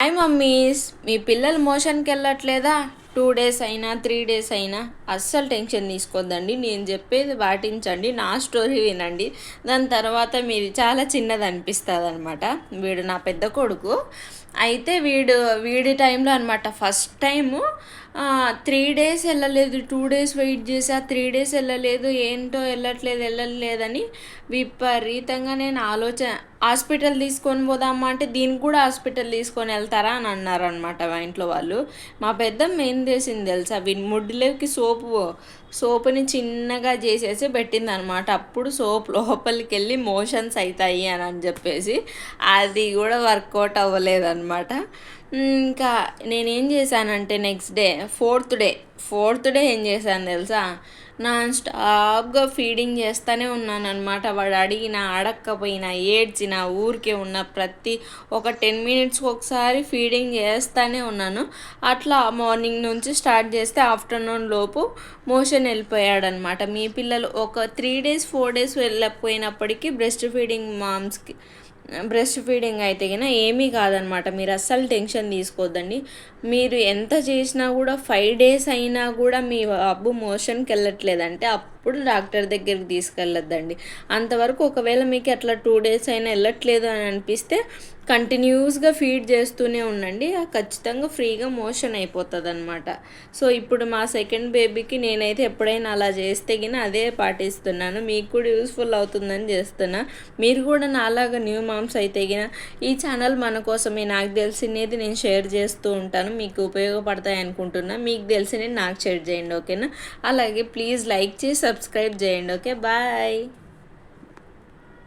Hi mummies, మీ పిల్లలు మోషన్కి వెళ్ళట్లేదా? 2 days అయినా 3 days అయినా అస్సలు టెన్షన్ తీసుకోవద్దండి. నేను చెప్పేది పాటించండి, నా స్టోరీ వినండి. దాని తర్వాత మీరు చాలా చిన్నది అనిపిస్తుంది అనమాట. వీడు నా పెద్ద కొడుకు. అయితే వీడి టైంలో అనమాట ఫస్ట్ టైము 3 డేస్ వెళ్ళలేదు. 2 డేస్ వెయిట్ చేసి 3 డేస్ వెళ్ళలేదు, ఏంటో వెళ్ళట్లేదని విపరీతంగా నేను హాస్పిటల్ తీసుకొని పోదామా అంటే దీనికి కూడా హాస్పిటల్ తీసుకొని వెళ్తారా అని అన్నారనమాట మా ఇంట్లో వాళ్ళు. మా పెద్దమ్మ ఏం చేసింది తెలుసా, ముడ్డులోకి సోపుని చిన్నగా చేసేసి పెట్టింది అనమాట. అప్పుడు సోప్ లోపలికి వెళ్ళి మోషన్స్ అవుతాయి అని చెప్పేసి అది కూడా వర్కౌట్ అవ్వలేదన్నమాట. ఇంకా నేనేం చేశానంటే నెక్స్ట్ డే ఫోర్త్ డే ఏం చేశాను తెలుసా, నాన్ స్టాప్గా ఫీడింగ్ చేస్తూనే ఉన్నాను అనమాట. వాడు అడిగినా అడక్కపోయినా ఏడ్చినా ఊరికే ఉన్న ప్రతి ఒక 10 minutes ఒకసారి ఫీడింగ్ చేస్తూనే ఉన్నాను. అట్లా మార్నింగ్ నుంచి స్టార్ట్ చేస్తే ఆఫ్టర్నూన్ లోపు మోషన్ వెళ్ళిపోయాడనమాట. మీ పిల్లలు ఒక 3 days 4 days వెళ్ళకపోయినప్పటికీ బ్రెస్ట్ ఫీడింగ్ అయితే కన్నా ఏమీ కాదనమాట. మీరు అస్సలు టెన్షన్ తీసుకోవద్దండి. మీరు ఎంత చేసినా కూడా 5 days అయినా కూడా మీ బాబు మోషన్కి వెళ్ళట్లేదంటే అప్పుడు డాక్టర్ దగ్గరికి తీసుకెళ్ళొద్దండి. అంతవరకు ఒకవేళ మీకు అట్లా 2 days అయినా వెళ్ళట్లేదు అని అనిపిస్తే కంటిన్యూస్గా ఫీడ్ చేస్తూనే ఉండండి. ఖచ్చితంగా ఫ్రీగా మోషన్ అయిపోతుంది అనమాట. సో ఇప్పుడు మా సెకండ్ బేబీకి నేనైతే ఎప్పుడైనా అలా చేస్తే గిన అదే పాటిస్తున్నాను. మీకు కూడా యూస్ఫుల్ అవుతుందని చేస్తున్నా. మీరు కూడా నాలాగా న్యూ మామ్స్ అయితే గిన ఈ ఛానల్ మన కోసమే, నాకు తెలిసినది నేను షేర్ చేస్తూ ఉంటాను. మీకు ఉపయోగపడతాయి అనుకుంటున్నా. మీకు తెలిసినవి నాకు షేర్ చేయండి, ఓకేనా? అలాగే ప్లీజ్ లైక్ చేసి సబ్స్క్రైబ్ చేయండి. Okay, bye.